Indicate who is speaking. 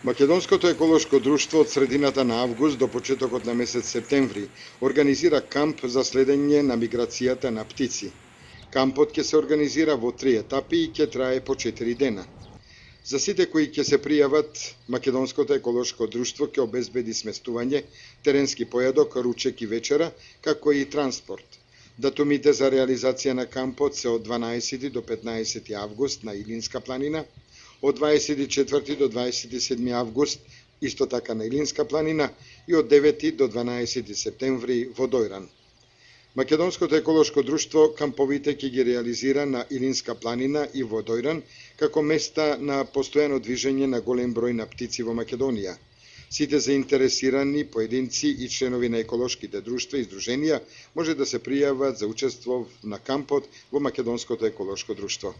Speaker 1: Македонското еколошко друштво од средината на август до почетокот на месец септември организира камп за следење на миграцијата на птици. Кампот ќе се организира во 3 етапи и ќе трае по 4 дена. За сите кои ќе се пријават, Македонското еколошко друштво ќе обезбеди сместување, теренски појадок, ручек и вечера, како и транспорт. Датумите за реализација на кампот се од 12 до 15 август на Илинска планина, од 24 до 27 август исто така на Илинска планина и од 9 до 12 септември во Дојран. Македонското еколошко друштво камповите ќе ги реализира на Илинска планина и во Дојран како места на постојано движење на голем број на птици во Македонија. Сите заинтересирани поединци и членови на еколошките друштва и здруженија може да се пријават за учество на кампот во Македонското еколошко друштво.